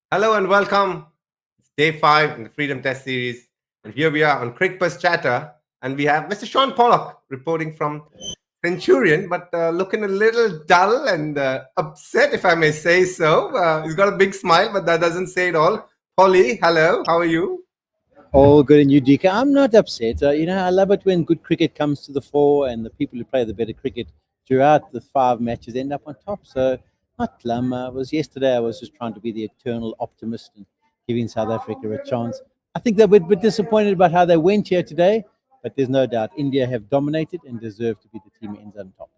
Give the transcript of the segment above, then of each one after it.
Hello and welcome. It's day 5 in the Freedom Test series. And here we are on Cricbuzz Chatter. And we have Mr. Shaun Pollock reporting from Centurion, but looking a little dull and upset, if I may say so. He's got a big smile, but that doesn't say it all. Polly, hello. How are you? All good in you, DK. I'm not upset. I love it when good cricket comes to the fore and the people who play the better cricket throughout the 5 matches end up on top. So, not glum. Yesterday, I was just trying to be the eternal optimist and giving South Africa a chance. I think they're a bit disappointed about how they went here today, but there's no doubt India have dominated and deserve to be the team that ends on top.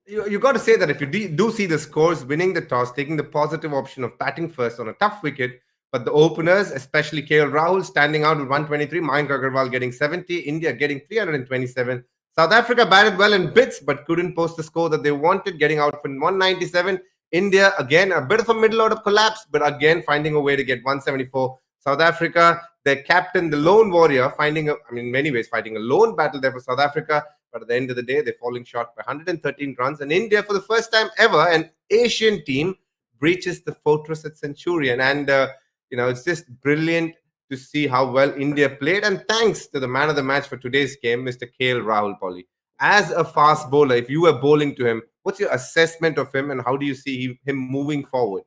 You got to say that if you do see the scores, winning the toss, taking the positive option of batting first on a tough wicket, but the openers, especially Rahul, standing out with 123, Mayank Agarwal getting 70, India getting 327. South Africa batted well in bits, but couldn't post the score that they wanted, getting out for 197. India, again, a bit of a middle order collapse, but again, finding a way to get 174. South Africa, their captain, the lone warrior, in many ways, fighting a lone battle there for South Africa. But at the end of the day, they're falling short by 113 runs. And India, for the first time ever, an Asian team breaches the fortress at Centurion. And, it's just brilliant to see how well India played. And thanks to the man of the match for today's game, Mr. Rahul Polly. As a fast bowler, if you were bowling to him, what's your assessment of him and how do you see him moving forward?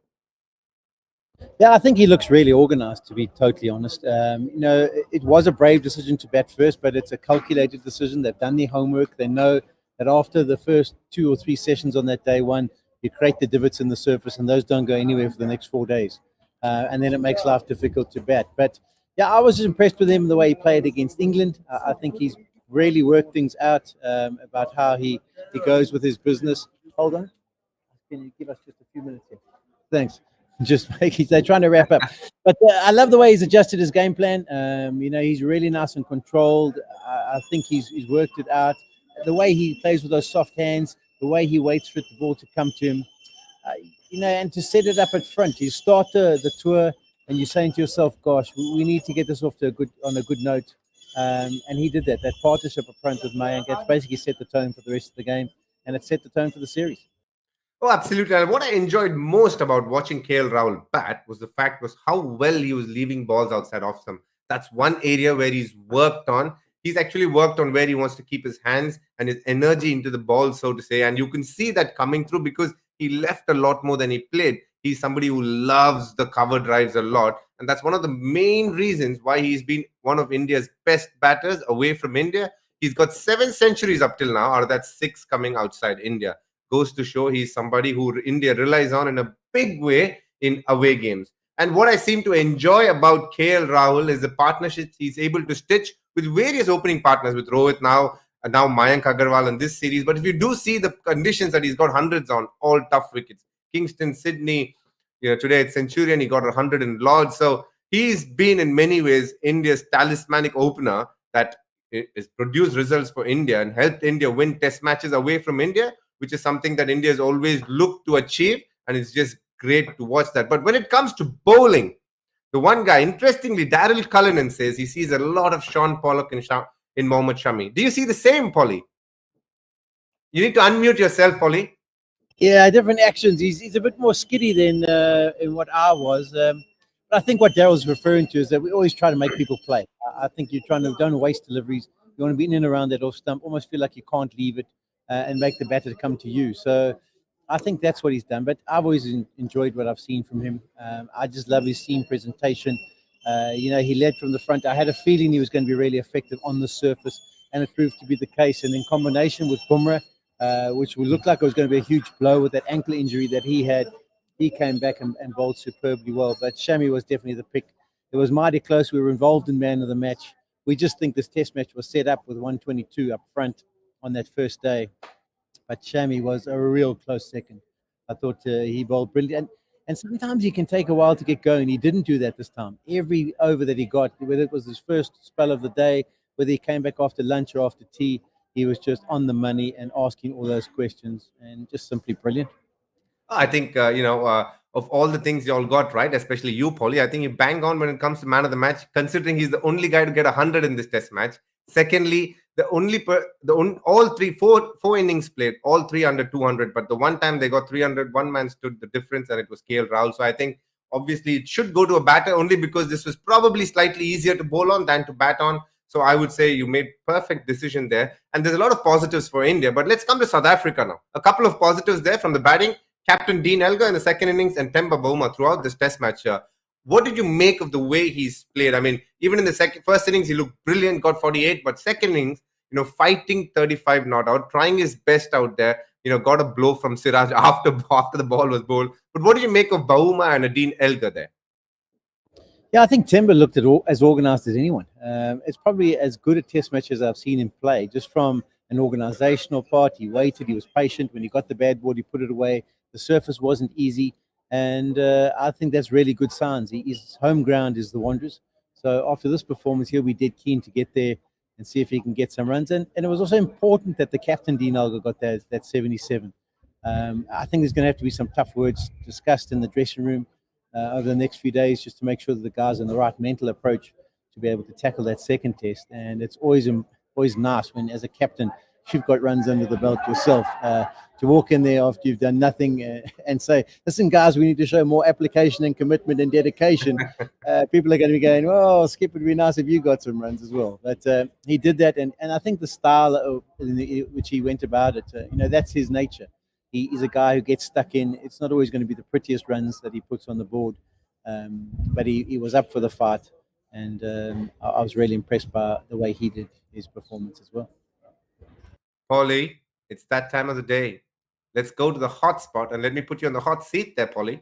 Yeah, I think he looks really organised, to be totally honest. It was a brave decision to bat first, but it's a calculated decision. They've done their homework. They know that after the first 2 or 3 sessions on that day one, you create the divots in the surface, and those don't go anywhere for the next 4 days. And then it makes life difficult to bat. But yeah, I was just impressed with him the way he played against England. I think he's really worked things out about how he goes with his business. Hold on. Can you give us just a few minutes here? Thanks. Just making they're trying to wrap up, but I love the way he's adjusted his game plan. He's really nice and controlled. I think he's worked it out. The way he plays with those soft hands, the way he waits for the ball to come to him, and to set it up at front. You start the tour, and you're saying to yourself, "Gosh, we need to get this off to on a good note." And he did that. That partnership up front with Mayank, it's basically set the tone for the rest of the game, and it set the tone for the series. Oh, absolutely. And what I enjoyed most about watching KL Rahul bat was how well he was leaving balls outside off stump. That's one area where he's worked on. He's actually worked on where he wants to keep his hands and his energy into the ball, so to say. And you can see that coming through because he left a lot more than he played. He's somebody who loves the cover drives a lot. And that's one of the main reasons why he's been one of India's best batters away from India. He's got 7 centuries up till now, out of that 6 coming outside India. Goes to show he's somebody who India relies on in a big way in away games. And what I seem to enjoy about KL Rahul is the partnerships he's able to stitch with various opening partners, with Rohit now, and now Mayank Agarwal in this series. But if you do see the conditions that he's got hundreds on, all tough wickets. Kingston, Sydney, today at Centurion, he got 100 in Lords. So he's been in many ways India's talismanic opener that has produced results for India and helped India win test matches away from India, which is something that India has always looked to achieve. And it's just great to watch that. But when it comes to bowling, the one guy, interestingly, Daryl Cullinan says he sees a lot of Shaun Pollock in Mohammed Shami. Do you see the same, Polly? You need to unmute yourself, Polly. Yeah, different actions. He's a bit more skiddy than in what I was. But I think what Daryl's referring to is that we always try to make people play. I think you're trying to don't waste deliveries. You want to be in and around that off stump, almost feel like you can't leave it and make the batter come to you. So I think that's what he's done. But I've always enjoyed what I've seen from him. I just love his team presentation. He led from the front. I had a feeling he was going to be really effective on the surface, and it proved to be the case. And in combination with Bumrah, which would look like it was going to be a huge blow with that ankle injury that he had, he came back and bowled superbly well. But Shami was definitely the pick. It was mighty close. We were involved in man of the match. We just think this test match was set up with 122 up front on that first day. But Shami was a real close second. I thought he bowled brilliant. And sometimes he can take a while to get going. He didn't do that this time. Every over that he got, whether it was his first spell of the day, whether he came back after lunch or after tea, he was just on the money and asking all those questions and just simply brilliant. I think, of all the things you all got right, especially you, Polly, I think you bang on when it comes to man of the match, considering he's the only guy to get 100 in this test match. Secondly, all four innings played, all three under 200, but the one time they got 300, one man stood the difference, and it was KL Rahul. So I think obviously it should go to a batter only because this was probably slightly easier to bowl on than to bat on. So I would say you made perfect decision there. And there's a lot of positives for India. But let's come to South Africa now. A couple of positives there from the batting. Captain Dean Elgar in the second innings and Temba Bavuma throughout this test match. What did you make of the way he's played? I mean, even in the first innings, he looked brilliant, got 48. But second innings, fighting 35 not out, trying his best out there. Got a blow from Siraj after the ball was bowled. But what did you make of Bavuma and Dean Elgar there? Yeah, I think Timber looked at as organised as anyone. It's probably as good a test match as I've seen him play, just from an organisational part. He waited, he was patient. When he got the bad ball, he put it away. The surface wasn't easy. And I think that's really good signs. His home ground is the Wanderers. So after this performance, he'll be dead keen to get there and see if he can get some runs. And it was also important that the captain, Dean Elgar, got that 77. I think there's going to have to be some tough words discussed in the dressing room over the next few days, just to make sure that the guys are in the right mental approach to be able to tackle that second test. And it's always nice when, as a captain, you've got runs under the belt yourself, to walk in there after you've done nothing and say, listen, guys, we need to show more application and commitment and dedication. People are going to be going, oh, Skip, it'd be nice if you got some runs as well. But he did that. And I think the style in which he went about it, that's his nature. He's a guy who gets stuck in. It's not always going to be the prettiest runs that he puts on the board, but he was up for the fight. And I was really impressed by the way he did his performance as well. Paulie, it's that time of the day. Let's go to the hot spot and let me put you on the hot seat there, Paulie.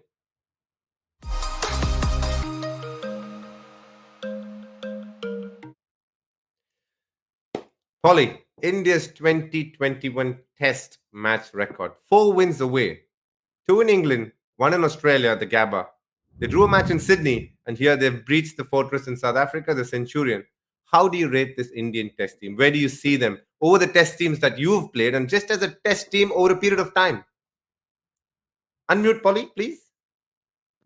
Paulie, India's 2021 Test match record. 4 wins away. 2 in England, 1 in Australia, the Gabba. They drew a match in Sydney, and here they've breached the fortress in South Africa, the Centurion. How do you rate this Indian Test team? Where do you see them over the Test teams that you've played, and just as a Test team over a period of time? Unmute, Paulie, please.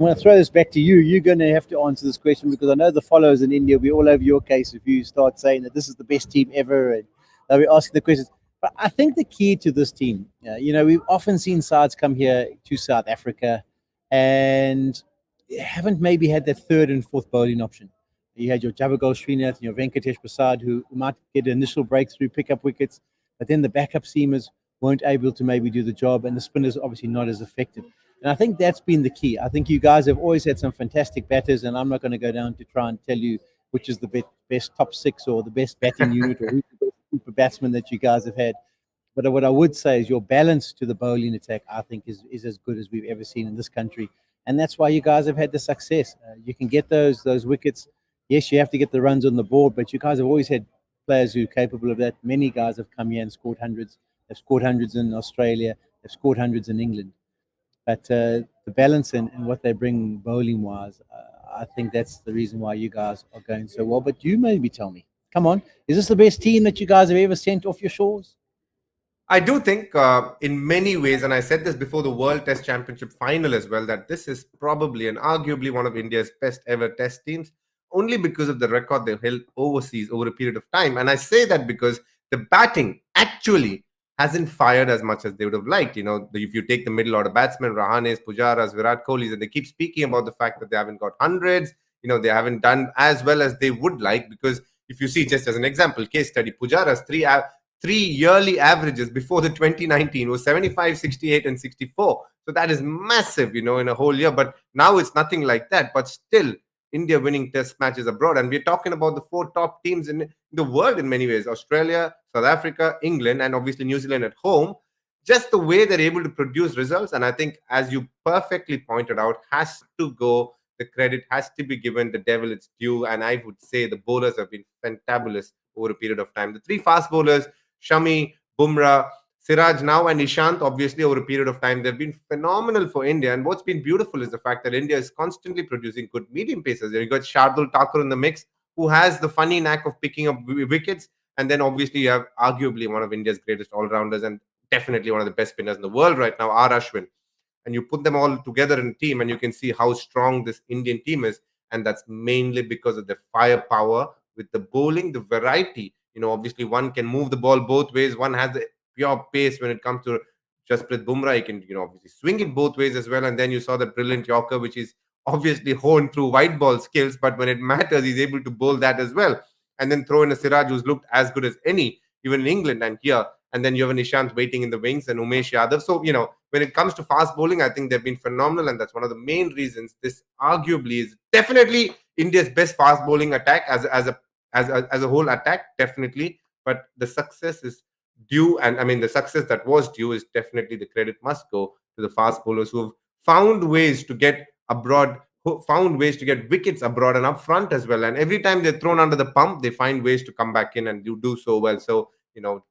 I'm going to throw this back to you. You're going to have to answer this question, because I know the followers in India will be all over your case if you start saying that this is the best team ever, and they'll be asking the questions. But I think the key to this team, we've often seen sides come here to South Africa and haven't maybe had that third and fourth bowling option. You had your Javagal Srinath and your Venkatesh Prasad, who might get an initial breakthrough, pick up wickets, but then the backup seamers weren't able to maybe do the job, and the spinners obviously not as effective. And I think that's been the key. I think you guys have always had some fantastic batters, and I'm not going to go down to try and tell you which is the best top 6 or the best batting unit or who's the best group of batsmen that you guys have had. But what I would say is your balance to the bowling attack, I think, is as good as we've ever seen in this country. And that's why you guys have had the success. You can get those wickets. Yes, you have to get the runs on the board, but you guys have always had players who are capable of that. Many guys have come here and scored hundreds. They've scored hundreds in Australia. They've scored hundreds in England. But the balance and what they bring bowling-wise, I think that's the reason why you guys are going so well. But you maybe tell me, come on, is this the best team that you guys have ever sent off your shores? I do think in many ways, and I said this before the World Test Championship final as well, that this is probably and arguably one of India's best ever Test teams, only because of the record they've held overseas over a period of time. And I say that because the batting actually hasn't fired as much as they would have liked. If you take the middle order batsmen, Rahanes, Pujaras, Virat Kohli, and they keep speaking about the fact that they haven't got hundreds, they haven't done as well as they would like. Because if you see, just as an example, case study, Pujaras, three yearly averages before the 2019 was 75, 68, and 64. So that is massive, in a whole year. But now it's nothing like that. But still, India winning Test matches abroad. And we're talking about the 4 top teams in the world in many ways: Australia, South Africa, England, and obviously New Zealand at home. Just the way they're able to produce results. And I think, as you perfectly pointed out, has to go. The credit has to be given the devil its due. And I would say the bowlers have been fantabulous over a period of time. The 3 fast bowlers, Shami, Bumrah, Siraj now, and Ishant, obviously over a period of time, they've been phenomenal for India. And what's been beautiful is the fact that India is constantly producing good medium pacers. You got Shardul Thakur in the mix, who has the funny knack of picking up wickets. And then obviously you have arguably one of India's greatest all-rounders and definitely one of the best spinners in the world right now, R. Ashwin. And you put them all together in a team and you can see how strong this Indian team is. And that's mainly because of the firepower with the bowling, the variety. Obviously one can move the ball both ways. One has the pure pace when it comes to Jasprit Bumrah. He can, obviously swing it both ways as well. And then you saw the brilliant Yorker, which is obviously honed through white ball skills, but when it matters, he's able to bowl that as well. And then throw in a Siraj who's looked as good as any, even in England and here. And then you have an Ishant waiting in the wings and Umesh Yadav. So, when it comes to fast bowling, I think they've been phenomenal. And that's one of the main reasons this arguably is definitely India's best fast bowling attack as a whole attack, definitely. But the success is due. And I mean, the success that was due is definitely the credit must go to the fast bowlers who have found ways to get abroad, who found ways to get wickets abroad and up front as well. And every time they're thrown under the pump, they find ways to come back in and do so well. So,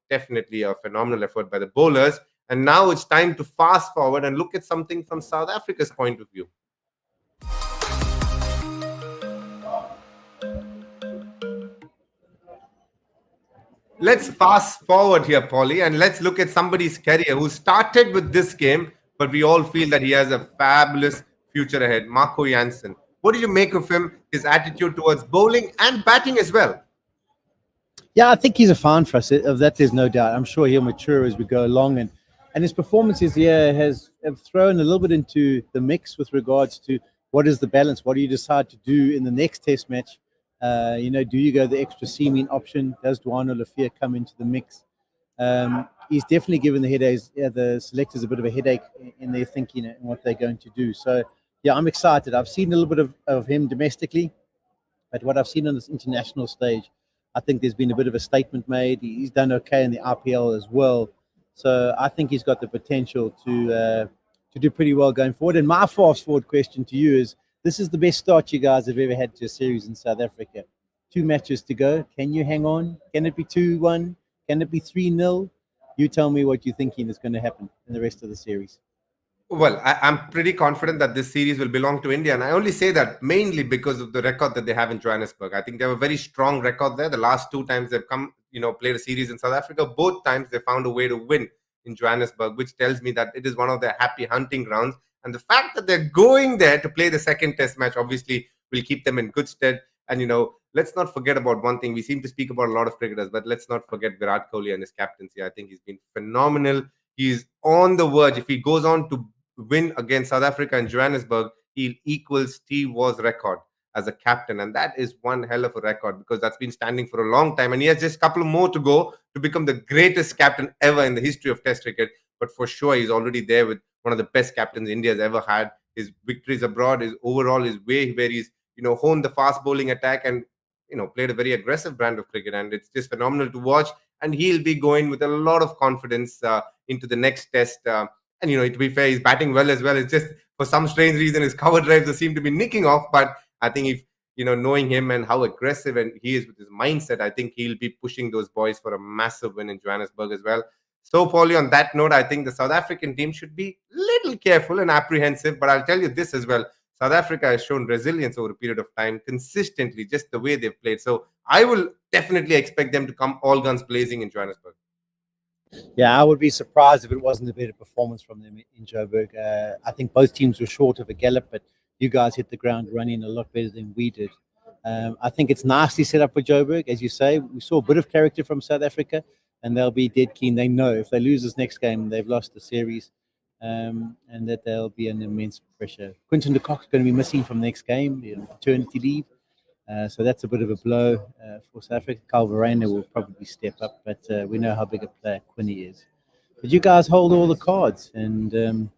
definitely a phenomenal effort by the bowlers. And now it's time to fast forward and look at something from South Africa's point of view. Let's fast forward here, Polly, and let's look at somebody's career who started with this game, but we all feel that he has a fabulous future ahead. Marco Jansen. What do you make of him, his attitude towards bowling and batting as well? Yeah, I think he's a fan for us. Of that, there's no doubt. I'm sure he'll mature as we go along, and his performances here have thrown a little bit into the mix with regards to what is the balance. What do you decide to do in the next Test match? Do you go the extra seaming option? Does Duano Lafia come into the mix? He's definitely given the selectors a bit of a headache in their thinking and what they're going to do. So, yeah, I'm excited. I've seen a little bit of him domestically, but what I've seen on this international stage, I think there's been a bit of a statement made. He's done okay in the IPL as well. So I think he's got the potential to do pretty well going forward. And my fast forward question to you is, this is the best start you guys have ever had to a series in South Africa. 2 matches to go. Can you hang on? Can it be 2-1? Can it be 3-0? You tell me what you're thinking is going to happen in the rest of the series. Well, I'm pretty confident that this series will belong to India. And I only say that mainly because of the record that they have in Johannesburg. I think they have a very strong record there. The last 2 times they've come, played a series in South Africa, both times they found a way to win in Johannesburg, which tells me that it is one of their happy hunting grounds. And the fact that they're going there to play the second Test match obviously will keep them in good stead. And, let's not forget about one thing. We seem to speak about a lot of cricketers, but let's not forget Virat Kohli and his captaincy. I think he's been phenomenal. He's on the verge. If he goes on to win against South Africa and Johannesburg, he'll equal Steve Waugh's record as a captain. And that is one hell of a record because that's been standing for a long time. And he has just a couple more to go to become the greatest captain ever in the history of Test cricket. But for sure, he's already there with one of the best captains India's ever had. His victories abroad, his overall, his way where he's, honed the fast bowling attack and, played a very aggressive brand of cricket. And it's just phenomenal to watch. And he'll be going with a lot of confidence into the next Test. And, to be fair, he's batting well as well. It's just for some strange reason, his cover drives seem to be nicking off. But I think if, knowing him and how aggressive and he is with his mindset, I think he'll be pushing those boys for a massive win in Johannesburg as well. So, Paulie, on that note, I think the South African team should be a little careful and apprehensive. But I'll tell you this as well. South Africa has shown resilience over a period of time consistently, just the way they've played. So I will definitely expect them to come all guns blazing in Johannesburg. Yeah, I would be surprised if it wasn't a better performance from them in Joburg. I think both teams were short of a gallop, but you guys hit the ground running a lot better than we did. I think it's nicely set up for Joburg. As you say, we saw a bit of character from South Africa, and they'll be dead keen. They know if they lose this next game, they've lost the series. And that there'll be an immense pressure. Quinton de Kock's going to be missing from the next game, paternity leave. So that's a bit of a blow for South Africa. Kyle Verreynne will probably step up, but we know how big a player Quinny is. But you guys hold all the cards. And,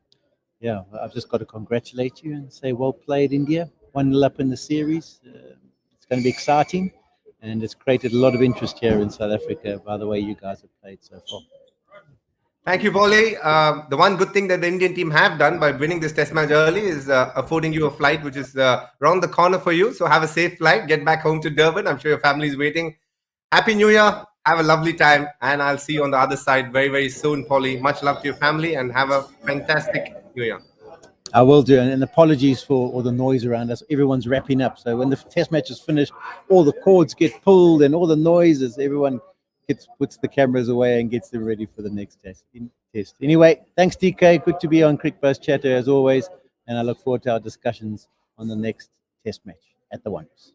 I've just got to congratulate you and say, well played, India. 1-0 up in the series. It's going to be exciting. And it's created a lot of interest here in South Africa by the way you guys have played so far. Thank you, Paulie. The one good thing that the Indian team have done by winning this Test match early is affording you a flight, which is around the corner for you. So have a safe flight. Get back home to Durban. I'm sure your family is waiting. Happy New Year. Have a lovely time. And I'll see you on the other side very, very soon, Paulie. Much love to your family and have a fantastic New Year. I will do. And apologies for all the noise around us. Everyone's wrapping up. So when the Test match is finished, all the cords get pulled and all the noises, everyone puts the cameras away and gets them ready for the next test. Anyway, thanks, DK. Good to be on Cricbuzz Chatter as always. And I look forward to our discussions on the next Test match at the Wonders.